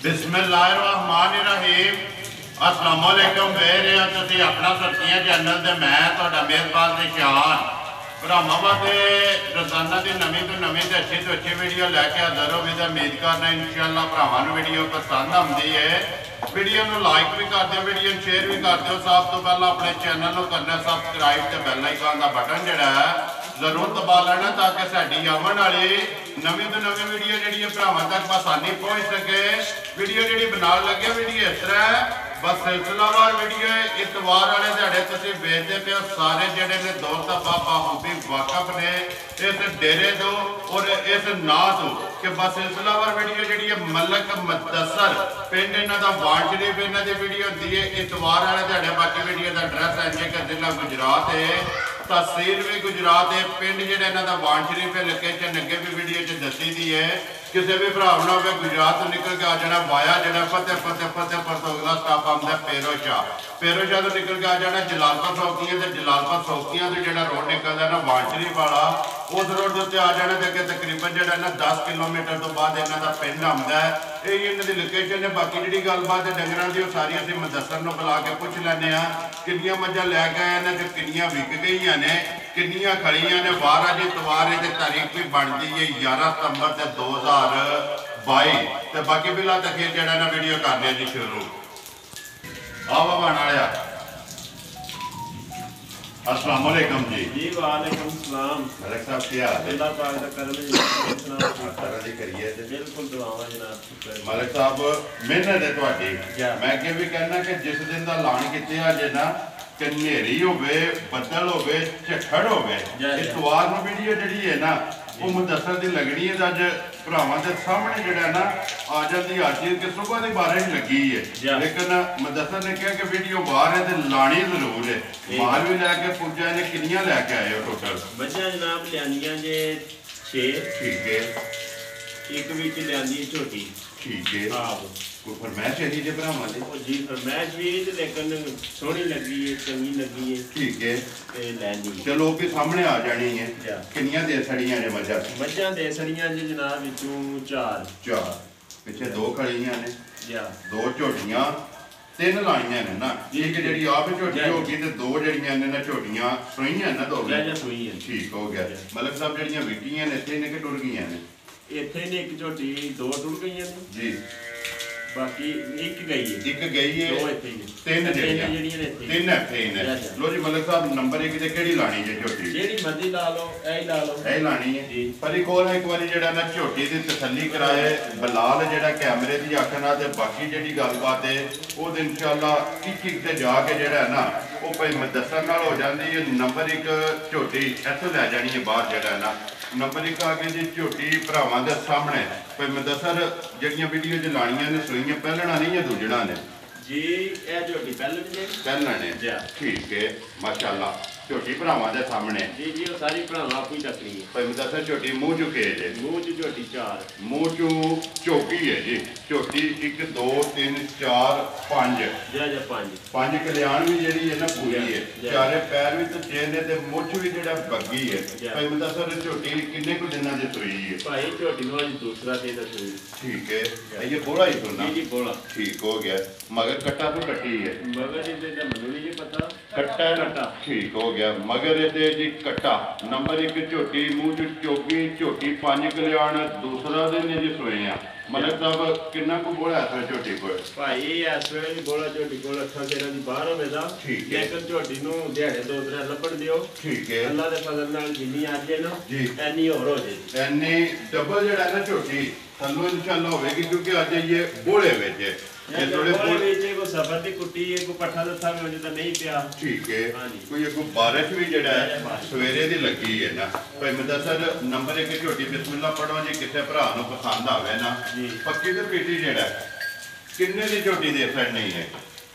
बिस्मिल्लाहिर्रहमानिर्रहीम अस्सलाम वालेकुम वेर तुसीं अपना सर्दियां चैनल ते मैं तुहाडा मेहरबान ते शान भरावां वास्ते रोजाना की नवीं तो नवीं ते अच्छी वीडियो लैके हाज़र हो भी उम्मीद करना इंशाअल्लाह भरावां नूं वीडियो पसंद आउंदी है। वीडियो नूं लाइक भी कर दिओ, वीडियो शेयर भी कर दिओ। सब तो पहला अपने चैनल नूं करना सबसक्राइब ते बैल आइकन का बटन जिहड़ा है जरूर दबा लेना ताकि साडी आवन वाली नवीं तो नवीं वीडियो जिहड़ी भरावां तक आसानी पहुँच सके। वीडियो जिहड़ी बनाउण लगे वीडियो इस तरह बस सिलसिलावार वीडियो इतवार वाले दिहाड़े तुसीं वेखदे पे सारे जिहड़े ने दौर तबा बाखूबी वाकफ ने इस डेरे तो और इस ना तो कि बस सिलसिलावार वीडियो जिहड़ी मलक मुदस्सर पिंड इन्हां दा वाण शरीफ इन्हां दी वीडियो होंदी है इतवार वाले दिहाड़े। बाकी वीडियो का एड्रैस है जेकर जिला गुजरात है, तहसील भी गुजरात है, पिंड जिहड़ा इन्हां दा वाण शरीफ है। लोकेशन अगे भी वीडियो च दसी दी है। किसी भी भरा ना हो गुजरात तो निकल के आ जाना वाया जो फतेहपुर तो अगला स्टाप आता फेरोशाह तो निकल के आ जाना जलालपुर सौकियां तो जलालपुर सौकियां तो जो रोड निकलता ना वाण शरीफ वाला उस रोड के उत्ते आ जाना तो अगे तकरीबन जो ना 10 किलोमीटर तो बाद इन्हों का पिंड आता है। यही इन्हों की लोकेशन है। बाकी जी गलबात डंगर की सारी असं मुदस्सर को बुला के पुछ लैने किनिया मझा लैके आए हैं, किनिया विक गई ने, किनिया खड़िया ने। 12 इतवार की तारीख भी बनती है 11 सितंबर से 2022। तो बाकी बिला तक जरा ना वीडियो करने जी शुरू आओ बन आया। अस्सलाम वालेकुम जी। वालेकुम सलाम। मलिक साहब क्या हाल है? अल्लाह पाक दा करम है जी करिए बिल्कुल दुआवां जनाब। मलिक साहब मेहनत है तुहाडी। मैं अगे भी कहना कि जिस दिन का ऐलान किया जे ना कि नेरी होवे बदल होवे झक्खड़ होवे इतवार नूं वीडियो जिहड़ी है ना वो मुदस्सर दी लगनी है। अज भरावां दे सामने जिहड़ा ना आ जाती हाजिर कि सुबह की बारिश लगी है लेकिन मुदस्सर ने कहा कि वीडियो बाहर है तो लानी जरूर है। माल भी लैके पुजा ने किनिया लैके आए हो टोटल? बच्चा जनाब लियानियां जे 6। ठीक है। एक विच लियानी छोटी। ठीक है। हां कोई फरमाइश है जी भरावां दी? जी फरमाइश भी है लेकिन सोहनी लगी है, चंगी लगी है। ठीक है। ते लैनी चलो भी सामने आ जानी है। किनिया दे सड़ियां ने मझां? मझां दे सड़ियां जी जनाब विचों 4 पिछे 2 खड़ियां ने, 2 झोटियां, 3 लाइयां ने ना। एक जिहड़ी आप झोटी होगी ते 2 जिहड़ियां ने ना झोटियां सोईयां ना दो सोई है। ठीक हो गया। मलिक साहब जिहड़ियां विटियां ने इत्थे ने कि टुर गईयां ने? इत्थे ने एक झोटी 2 टुर गईयां ने जी। बाकी एक गई है, 2 इत्थे 3 जिहड़ियां ने 3 इत्थे ने। लो जी मलिक साहब नंबर 1 ते किहड़ी लानी जे झोटी? जेहड़ी मर्जी ला लो, ऐ ला लो, ऐ लानी है जी। पर एक और एक बारी जिहड़ा ना झोटी दी तसल्ली कराए बिलाल जिहड़ा कैमरे दी आखना ते बाकी जिहड़ी गलबात है वो इंशाअल्लाह एक ते जाके जिहड़ा है ना वो भाई मुदस्सर नाल हो जाती है। नंबर 1 झोटी इत्थों लै जानी है बाहर जिहड़ा ना। नंबर 1 आ गई जी झोटी भरावां दे सामने भाई मुदस्सर जिहड़ियां वीडियो च लानियां ने सोईयां पहलना नहीं है दूजड़ा ने जी। ए झोटी पहलना ने ठीक है माशाअल्लाह। झोटी भरावां दे सामने जी जी वो सारी भरावां आपू ही चकनी है। भाई मुदस्सर झोटी मुँह चुके जे? मुँह च झोटी 4, मुँह चू झोटी है जी। झोटी 1 2 3 4 5 5 कल्याण भी जी है ना पूरी है। चारे पैर भी तो चेन है मुछ भी जो बग्गी है। भाई मुदस्सर झोटी किन्ने को दिनों की सोई है? भाई झोटी नो अज दूसरा दिन सोई। ठीक है। ये बोला ही सुनना जी बोला ठीक हो गया। मगर कट्टा तो कट्टी है? मगर इसे मैनू नहीं पता कट्टा ठीक हो गया। मगर ये जी कट्टा नंबर 1 झोटी मुँह चौकी झोटी 5 कल्याण दूसरा दिन जी सोए हैं। मलिक साहब किन्ना को बोला इस झोटी को? भाई इस वे बोला झोटी को 8-13 दी 12 होवे दा। ठीक है। लेकिन झोटी नू दिहाड़े 2-3 लभण दियो। ठीक है। अल्लाह दे फजल नाल जिन्नी आ जाए ना जी एनी होर हो जाए। एनी डबल जड़ा ना झोटी थल्लों इंशाअल्लाह होगी क्योंकि अज ये बोले विच ये थोड़े बोले को सफर दी कुट्टी है को पट्ठा दथा में हो नहीं पिया। ठीक है। कोई एक बारिश भी जड़ा है सवेरे दी लगी है ना। भाई मुदस्सर नंबर 1 झोटी बिस्मिल्लाह पढ़ो जी किसी भरा नूं पसंद आवे ना पक्की ते पीटी जड़ा किन्ने दी झोटी दे सकद नहीं है?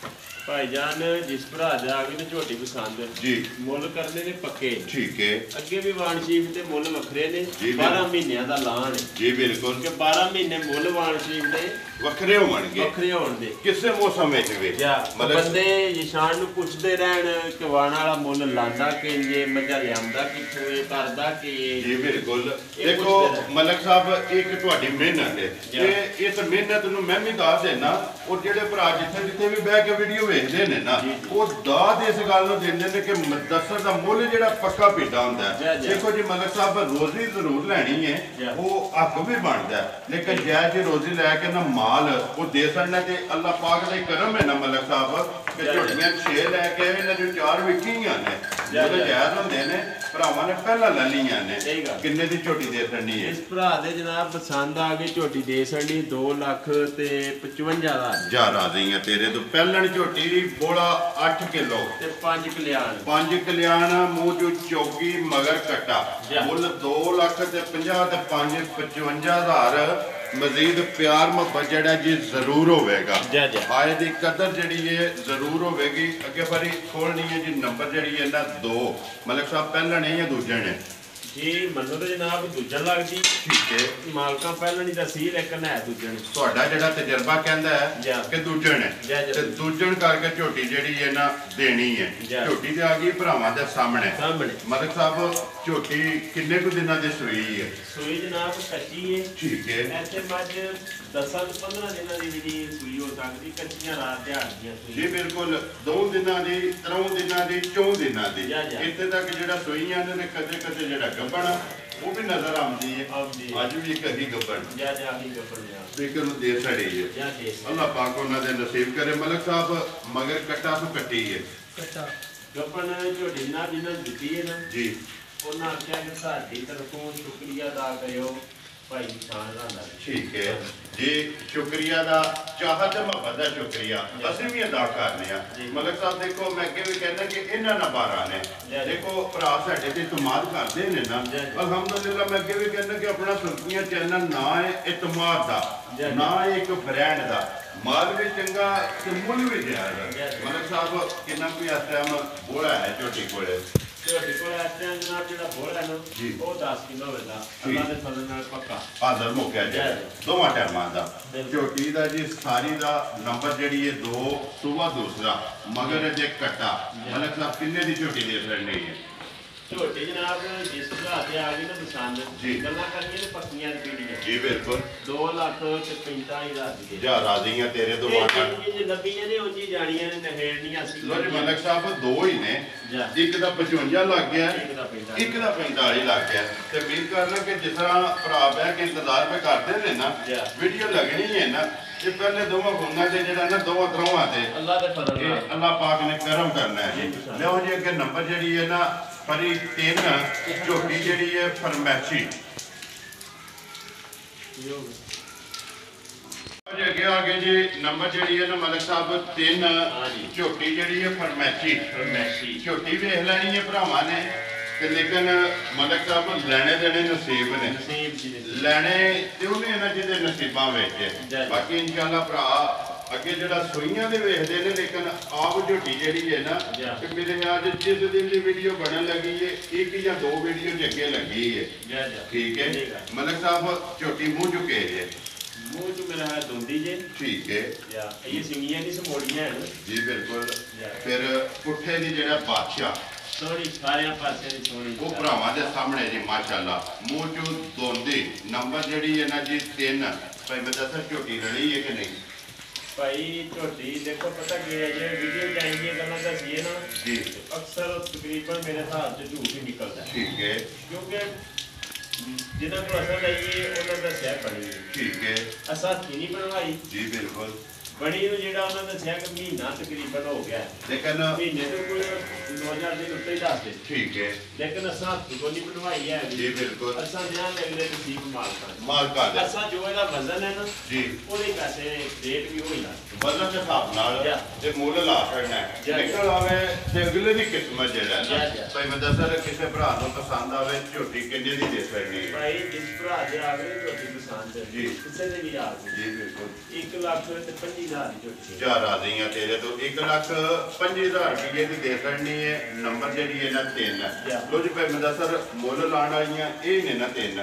भाईजान जिस भरा जाके ने झोटी पसंद जी मुल करने ने पक्के। ठीक है। अगे भी वाण शरीफ ते मुल वखरे ने 12 महीनों का लान है जी बिल्कुल कि 12 महीने मुल वाण शरीफ ने ਵੱਖਰੇ ਹੋਣਗੇ, ਵੱਖਰੇ ਹੋਣਗੇ ਕਿਸੇ ਮੌਸਮ ਵਿੱਚ ਵੀ। ਮਤਲਬ ਬੰਦੇ ਨਿਸ਼ਾਨ ਨੂੰ ਪੁੱਛਦੇ ਰਹਿਣ ਕਿ ਵਾਣ ਵਾਲਾ ਮੁੱਲ ਲਾਂਦਾ ਕਿ ਜੇ ਮੱਝਾ ਲਿਆਂਦਾ ਕਿੱਥੋਂ ਇਹ ਕਰਦਾ ਕਿ ਜੀ ਬਿਲਕੁਲ। ਦੇਖੋ ਮਲਕ ਸਾਹਿਬ ਇੱਕ ਤੁਹਾਡੀ ਮਿਹਨਤ ਹੈ ਤੇ ਇਸ ਮਿਹਨਤ ਨੂੰ ਮੈਂ ਵੀ ਦੱਸ ਦੇਣਾ, ਔਰ ਜਿਹੜੇ ਭਰਾ ਜਿੱਥੇ ਵੀ ਬਹਿ ਕੇ ਵੀਡੀਓ ਵੇਖਦੇ ਨੇ ਨਾ ਉਹ ਦਾਦ ਇਸ ਗੱਲ ਨੂੰ ਦਿੰਦੇ ਨੇ ਕਿ ਮੁਦੱਸਰ ਦਾ ਮੁੱਲ ਜਿਹੜਾ ਪੱਕਾ ਪੀਡਾ ਹੁੰਦਾ ਹੈ। ਦੇਖੋ ਜੀ ਮਲਕ ਸਾਹਿਬ ਰੋਜ਼ੀ ਜ਼ਰੂਰ ਲੈਣੀ ਹੈ, ਉਹ ਹੱਕ ਵੀ ਬਣਦਾ, ਲੇਕਿਨ ਜਾਇਜ਼ ਜੀ ਰੋਜ਼ੀ ਲੈ ਕੇ ਨਾ ਮਾਲ ਉਹ ਦੇ ਸਕਣਾ ਤੇ ਅੱਲਾਹ ਪਾਕ ਦਾ ਹੀ ਕਰਮ ਹੈ ਨਾ ਮਲਕ ਸਾਹਿਬ ਕਿ ਝੋਟੀਆਂ 6 ਲੈ ਕੇ ਇਹਨਾਂ ਨੂੰ 4 ਵਿਕੀਆਂ ਨੇ, ਜਿਹੜੇ ਜਾਇਜ਼ ਹੁੰਦੇ ਨੇ ਭਰਾਵਾਂ ਨੇ ਪਹਿਲਾਂ ਲੈ ਲਈਆਂ ਨੇ। ਕਿੰਨੇ ਦੀ ਝੋਟੀ ਦੇ ਸਕਣੀ ਹੈ? ਇਸ ਭਰਾ ਦੇ ਜਨਾਬ ਪਸੰਦ ਆ ਗਈ ਝੋਟੀ ਦੇ ਸਕਣੀ 2,55,000 ਜਾ ਰਾਜ਼ੀ ਆ ਤੇਰੇ ਤੋਂ। ਪਹਿਲਣ ਝੋਟੀ ਬੋਲਾ 8 ਕਿਲੋ ਤੇ 5 ਕਲਿਆਣ, 5 ਕਲਿਆਣ ਮੂੰਹ ਚੋਂ ਚੌਕੀ ਮਗਰ ਕੱਟਾ, ਮੁੱਲ 2,50,000 ਤੇ 5,55,000। ਮਜ਼ੀਦ ਪਿਆਰ ਮੁਹੱਬਤ ਜਿਹੜਾ ਜੀ ਜ਼ਰੂਰ ਹੋਵੇਗਾ, ਆਏ ਦੀ ਕਦਰ ਜਿਹੜੀ ਹੈ ਜ਼ਰੂਰ ਹੋਵੇਗੀ। ਅੱਗੇ ਬਾਰੀ ਖੋਲਣੀ ਹੈ ਜੀ ਨੰਬਰ ਜਿਹੜੀ ਹੈ ਨਾ 2 ਮਲਕ ਸਾਹਿਬ ਪਹਿਲਾਂ ਨਹੀਂ ਹੈ ਦੂਜੇ ਨੇ ਜੀ ਮੰਨੋ ਤੇ ਜਨਾਬ ਦੂਜਾ ਲੱਗਦੀ। ਠੀਕ ਹੈ, ਮਾਲਕਾਂ ਪਹਿਲਾਂ ਨਹੀਂ ਦੱਸੀ ਲੇਕਿਨ ਹੈ ਦੂਜੇ ਨੇ। ਤੁਹਾਡਾ ਜਿਹੜਾ ਤਜਰਬਾ ਕਹਿੰਦਾ ਹੈ ਕਿ ਦੂਜੇ ਨੇ ਤੇ ਦੂਜਣ ਕਰਕੇ ਝੋਟੀ ਜਿਹੜੀ ਹੈ ਨਾ ਦੇਣੀ ਹੈ। ਝੋਟੀ ਤੇ ਆ ਗਈ ਭਰਾਵਾਂ ਦੇ ਸਾਹਮਣੇ। ਮਲਕ ਸਾਹਿਬ ਝੋਟੀ ਕਿੰਨੇ ਕੁ ਦਿਨਾਂ ਦੀ ਸੂਈ ਹੈ? ਸੂਈ ਜਨਾਬ ਕੱਚੀ ਹੈ। ਠੀਕ ਹੈ, ਇੱਥੇ ਮੱਝ 10-15 ਦਿਨਾਂ ਦੀ ਵੀ ਸੂਈ ਹੋ ਸਕਦੀ, ਕੱਚੀਆਂ ਰਾਤ ਦਿਹਾੜੀਆਂ ਜੀ ਬਿਲਕੁਲ। 2 ਦਿਨਾਂ ਦੀ, 3 ਦਿਨਾਂ ਦੀ, 4 ਦਿਨਾਂ ਦੀ, ਇੱਥੇ ਤੱਕ ਜਿਹੜਾ ਸੂਈਆਂ ਨੇ ਕਦੇ ਕਦੇ ਜਿਹੜਾ ਗੱਬਣ ਉਹ ਵੀ ਨਜ਼ਰ ਆਉਂਦੀ ਹੈ। ਅੱਜ ਵੀ ਇੱਕ ਹੀ ਗੱਬਣ ਫਿਕਰ ਨੂੰ ਦੇ ਸੜੀ ਹੈ। ਅੱਲਾਹ ਪਾਕ ਉਹਨਾਂ ਦੇ ਨਸੀਬ ਕਰੇ। ਮਲਕ ਸਾਹਿਬ ਮਗਰ ਕੱਟਾ ਤੋਂ ਕੱਟੀ ਹੈ ਗੱਬਣ ਝੋਟੀ ਨਾਲ ਜਿਹਨਾਂ ਦਿੱਤੀ ਹੈ ਨਾ ਜੀ, ਉਹਨਾਂ ਆਖਿਆ ਕਿ ਸਾਡੀ ਤਰਫੋਂ ਸ਼ੁਕਰੀਆ ਅਦਾ ਕਰਿਓ ਭਾਈ ਨਿਸ਼ਾਨ ਦਾ। ਠੀਕ ਹੈ ਜੀ, ਸ਼ੁਕਰੀਆ ਦਾ ਚਾਹਤ ਮੁਹੱਬਤ ਦਾ ਸ਼ੁਕਰੀਆ ਅਸੀਂ ਵੀ ਅਦਾ ਕਰਨੇ ਆ। ਮਲਕ ਸਾਹਿਬ ਦੇਖੋ ਮੈਂ ਅੱਗੇ ਵੀ ਕਹਿੰਦਾ ਕਿ ਇਹਨਾਂ ਨੰਬਰਾਂ ਨੇ ਦੇਖੋ ਭਰਾ ਸਾਡੇ ਤੇ ਇਤਮਾਦ ਕਰਦੇ ਨੇ ਨਾ, ਅਲਹਮਦੁਲਿਲਾ। ਮੈਂ ਅੱਗੇ ਵੀ ਕਹਿੰਦਾ ਕਿ ਆਪਣਾ ਸੁਰਖੀਆਂ ਚੈਨਲ ਨਾ ਹੈ ਇਤਮਾਦ ਦਾ, ਨਾ ਹੈ ਇੱਕ ਬ੍ਰਾਂਡ ਦਾ, ਮਾਲ ਵੀ ਚੰਗਾ ਤੇ ਮੁੱਲ ਵੀ ਜਾਇਜ਼। ਮਲਕ ਸਾਹਿਬ ਕਿੰਨਾ ਕੋਈ ਇਸ ਟਾਈਮ ਬੋਲਾ ਹੈ ਝੋਟੀ ਕੋਲੇ? ਝੋਟੀ ਕੋਲ ਇਸ ਟਾਈਮ ਜਨਾਬ ਜਿਹੜਾ ਬੋਲਾ ਨਾ ਉਹ 10 ਕਿਲੋ ਵੇਦਾ ਅੱਲਾ ਦੇ ਫਜ਼ਲ ਨਾਲ ਪੱਕਾ ਹਾਜ਼ਰ ਮੁੱਕਿਆ ਜਾਏ ਦੋਵਾਂ ਟਾਈਮਾਂ ਦਾ। ਝੋਟੀ ਦਾ ਜੀ ਸਾਰੀ ਦਾ ਨੰਬਰ ਜਿਹੜੀ ਹੈ 2 ਸੂਬਾ ਦੂਸਰਾ ਮਗਰ ਇਹਦੇ ਕੱਟਾ। ਮਲਕ ਸਾਹਿਬ ਕਿੰਨੇ ਦੀ ਝੋਟੀ ਦੇ ਸਕਣੀ ਹੈ? ਝੋਟੀ ਜਨਾਬ ਜਿਸ ਤਰ੍ਹਾਂ ਤੇ ਆ ਗਈ ਨਾ ਪਸੰਦ ਗੱਲਾਂ ਕਰਨੀਆਂ ਨੇ ਪੱਕੀਆਂ ਪੀੜੀਆਂ ਜੀ ਬਿਲਕੁਲ। 2,45,000 ਦੀ ਜਾ ਰਾਜ਼ੀਆਂ ਤੇਰੇ ਤੋਂ ਵਾਟਾਂ ਜੇ ਲੱਭੀਆਂ ਨੇ ਉਂਝ ਹੀ ਜਾਣੀਆਂ ਨੇ ਨਹਿੜਨੀਆਂ ਸੀ। ਲੋ ਜੀ ਮਲਕ ਸਾਹਿਬ 2 ਹੀ ਨੇ, ਇੱਕ ਦਾ 55 ਲੱਗ ਗਿਆ, ਇੱਕ ਦਾ 45 ਲੱਗ ਗਿਆ। ਤੇ ਉਮੀਦ ਕਰਨਾ ਕਿ ਜਿਸ ਤਰ੍ਹਾਂ ਭਰਾ ਬਹਿ ਕੇ ਇੰਤਜ਼ਾਰ में ਕਰਦੇ ਨੇ ਨਾ ਵੀਡੀਓ ਲੱਗਣੀ ਹੈ ਨਾ, ਇਹ ਪਹਿਲੇ ਦੋਵਾਂ ਫੋਨਾਂ ਤੇ ਜਿਹੜਾ ਨਾ ਦੋਵਾਂ ਤਰ੍ਹਾਂ ਤੇ ਅੱਲਾ ਦੇ ਫਜ਼ਲ ਨਾਲ ਅੱਲਾਹ ਪਾਕ ਨੇ ਕਰਮ ਕਰਨਾ ਹੈ। ਲਓ ਜੀ ਅੱਗੇ ਨੰਬਰ ਜਿਹੜੀ ਹੈ ਨਾ ਫਰੀ 3 ਝੋਟੀ ਜਿਹੜੀ ਹੈ ਫਰਮੈਸ਼ੀ ਅੱਗੇ ਆ ਗਏ ਜੀ ਨੰਬਰ ਜਿਹੜੀ ਹੈ ਨਾ ਮਲਕ ਸਾਹਿਬ 3 ਝੋਟੀ ਜਿਹੜੀ ਹੈ ਫਰਮੈਸ਼ੀ। ਝੋਟੀ ਵੇਖ ਲੈਣੀ ਹੈ ਭਰਾਵਾਂ ਨੇ ਤੇ ਲੇਕਿਨ ਮਲਕ ਸਾਹਿਬ ਲੈਣੇ ਦੇਣੇ ਨਸੀਬ ਨੇ, ਲੈਣੇ ਤੇ ਉਹਨੇ ਇਹਨਾਂ ਜਿਹਦੇ ਨਸੀਬਾਂ ਵਿੱਚ। ਬਾਕੀ ਇਨਸ਼ਾਅੱਲਾ ਭਰਾ ਅੱਗੇ ਜਿਹੜਾ ਸੂਈਆਂ ਦੇ ਵੇਖਦੇ ਨੇ, ਲੇਕਿਨ ਆਪ ਝੋਟੀ ਜਿਹੜੀ ਹੈ ਨਾ ਕਿ ਮੇਰੇ ਅੱਜ ਜਿਸ ਦਿਨ ਦੀ ਵੀਡੀਓ ਬਣਨ ਲੱਗੀ ਹੈ 1 ਜਾਂ 2 ਵੀਡੀਓ ਚ ਅੱਗੇ ਲੱਗੀ ਹੈ। ਠੀਕ ਹੈ ਮਲਕ ਸਾਹਿਬ ਝੋਟੀ ਮੂੰਹ ਚੁੱਕੇ ਜੇ ਮੂੰਹ ਚ ਮੇਰਾ ਹੈ ਦੁੰਦੀ ਜੇ। ਠੀਕ ਹੈ ਇਹ ਸਿੰਗੀਆਂ ਦੀ ਸਮੋੜੀਆਂ ਹਨ ਜੀ ਬਿਲਕੁਲ। ਫਿਰ ਪੁੱਠੇ ਦੀ ਜਿਹੜਾ ਬਾਦਸ਼ਾਹ ਸੋਹਣੀ ਸਾਰਿਆਂ ਪਾਸੇ ਦੀ ਸੋਹਣੀ ਉਹ ਭਰਾਵਾਂ ਦੇ ਸਾਹਮਣੇ ਜੀ ਮਾਸ਼ਾਅੱਲਾ ਮੂੰਹ ਚੋਂ ਦੋਂਦੀ। ਨੰਬਰ ਜਿਹੜੀ ਹੈ ਨਾ ਜੀ 3 ਭਾਈ ਮੈਂ ਦੱਸਾਂ ਝੋਟੀ ਰਲੀ ਹੈ ਕਿ ਨਹੀਂ? ਭਾਈ ਝੋਟੀ ਦੇਖੋ ਪਤਾ ਕੀ ਹੈ ਜੇ ਵੀਡੀਓ ਚ ਆਈਆਂ ਗੱਲਾਂ ਦੱਸੀਏ ਨਾ ਜੀ ਅਕਸਰ ਤਕਰੀਬਨ ਮੇਰੇ ਹਿਸਾਬ ਚ ਝੂਠ ਹੀ ਨਿਕਲਦਾ। ਠੀਕ ਹੈ ਕਿਉਂਕਿ ਜਿਨ੍ਹਾਂ ਕੋਲ ਅਸਲ ਆਈਏ ਉਹਨਾਂ ਦਾ ਸਹਿ ਬਣੀ। ਠੀਕ ਹੈ ਅਸਾਂ ਹੱਥੀਂ ਨਹੀਂ ਬਣਵਾਈ ਜੀ ਬਿਲਕੁਲ। ਬਣੀ ਨੂੰ ਜਿਹੜਾ ਉਹਨਾਂ ਨੇ ਦੱਸਿਆ ਕਿ ਮਹੀਨਾ ਤਕਰੀਬਨ ਹੋ ਗਿਆ, ਲੇਕਿਨ ਮਹੀਨੇ ਤੋਂ ਕੋਈ 2000 ਦਿਨ ਉੱਤੇ ਹੀ ਦੱਸਦੇ। ਠੀਕ ਹੈ ਲੇਕਿਨ ਅਸਾਂ ਹੱਥ ਤੋਂ ਨਹੀਂ ਬਣਵਾਈ ਹੈ ਜੀ ਬਿਲਕੁਲ। ਅਸਾਂ ਧਿਆਨ ਲੱਗਦੇ ਨਸੀਬ ਮਾਲਕਾਂ ਦੇ ਅਸਾਂ ਜੋ ਇਹਦਾ ਵਜ਼ਨ ਹੈ ਨਾ ਜੀ ਉਹਦੇ ਪੈਸੇ ਰੇਟ ਵੀ ਹੋਈ ਨਾ ਵਜ਼ਨ ਦੇ ਹਿਸਾਬ ਨਾਲ ਤੇ ਮੁੱਲ ਲਾ ਸਕਣਾ ਹੈ। ਨਿਕਲ ਆਵੇ ਤੇ ਅਗਲੇ ਦੀ ਕਿਸਮਤ ਜਿਹੜਾ ਨਾ ਭਾਈ ਮੈਂ ਦੱਸਾਂ ਕਿਸੇ ਭਰਾ ਨੂੰ ਪਸੰਦ ਆਵੇ ਝੋਟੀ ਕਿੰਨੇ ਦੀ ਦੇ ਸਕਣੀ ਹੈ? ਭਾਈ ਜਿਸ ਭਰਾ ਦੇ ਆਵੇ ਝੋਟੀ ਪਸੰਦ ਹੈ ਜੀ ਕਿਸੇ ਦੇ ਵੀ ਆਵੇ ਜੀ ਬਿਲਕੁਲ। 1,25,000 ਜਾ ਰਾਜ਼ੀਆਂ ਤੇਰੇ ਤੋਂ 1,25,000 ਰੁਪਏ ਦੀ ਦੇ ਸਕਣੀ ਹੈ। ਨੰਬਰ ਜਿਹੜੀ ਹੈ ਨਾ 3 ਲੋ ਜੀ ਭਾਈ ਮੈਂ ਦੱਸਾਂ ਮੁੱਲ ਲਾਣ ਵਾਲੀਆਂ ਇਹ ਨੇ ਨਾ 3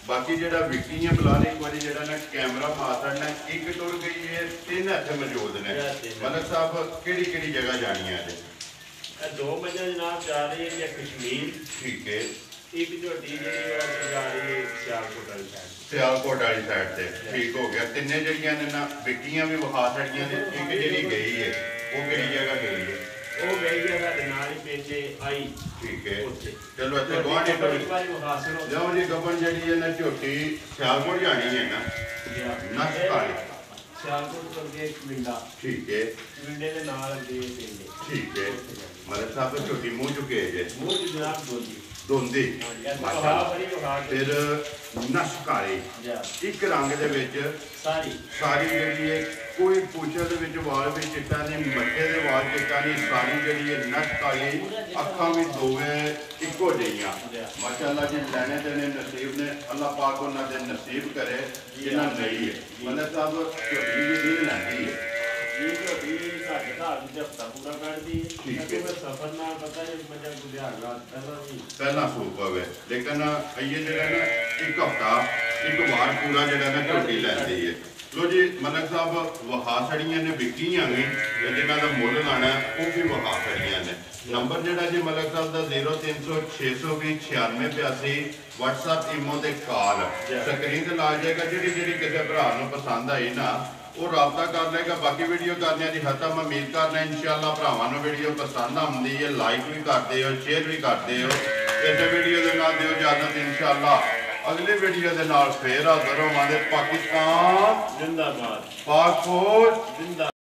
बाकी जेड़ा विक्की बिलाल एक बार जेड़ा ना कैमरा मारना एक टुर गई है, 3 इत्थे मौजूद ने। मलिक साहब केड़ी जगह जानी है? दो मजा जनाब जा रही है कश्मीर, ठीक है, एक झोटी जी जा रही है सियालकोट वाली साइड, सियालकोट वाली साइड से। ठीक हो गया। तिन्ने जड़ियां ने ना विक्कियां भी विखा छड़ियां ने। एक जेड़ी गई है वो केड़ी जगह गई है? वो गई है साडे नाल ही पेचे आई। ठीक है, उत्थे चलो इत्थे गवांढी बड़ी बारी हासिल हो जाओ जी। गबन जड़ी है ना झोटी सियालकोट जानी है ना, नस काली सियालकोट करके एक मिंडा, ठीक है, मिंडे के नाल अगे पिंड, ठीक है। मलिक साहब झोटी मुंह चुके जे मुंह जनाब दोंदी धोंदी, माशाअल्लाह। फिर नस काली एक रंग दे विच सारी जड़ी है, कोई पूछे दे विच वाल भी चिट्टा नहीं, मथे दे वाल चिट्टा नहीं, सारी जड़ी है नस काली, अखां भी दोवें इक्को जिहियां। माशाअल्लाह जी लैने देने नसीब ने, अल्लाह पाक उन्हां दे नसीब करे जिन्हां नहीं है। मलिक साहब झोटी जी लैंदी है ये झोटी साडे घर विच हफ्ता पूरा कढदी है। ठीक है। क्योंकि सफर नाल पता नहीं मजा गुजर रात पहला सूप पवे, लेकिन ये जगह ना एक हफ्ता एक बार पूरा जगह ना झोटी लैंदी है। लो जी मलिक साहब वहा छड़ियां ने विक्कियां भी, जिन्हां दा मुल लाना वो भी वहा छड़ियां ने। नंबर जड़ा जी मलिक साहब दा 0300 620 9682 WhatsApp इमो ते कॉल स्क्रीन ते ला जाएगा। जी किसी भरा पसंद आई ना वो रबता कर लेगा। बाकी वीडियो करने की खत्म उम्मीद करना इंशाअल्लाह भरावां वीडियो पसंद आती है, लाइक भी करते हो, शेयर भी करते हो। इस वीडियो के नाल दिओ इजाजत, इंशाअल्लाह अगली वीडियो के नाल फिर हाज़र होवांगे। पाकिस्तान जिंदाबाद, पाक फौज जिंदाबाद।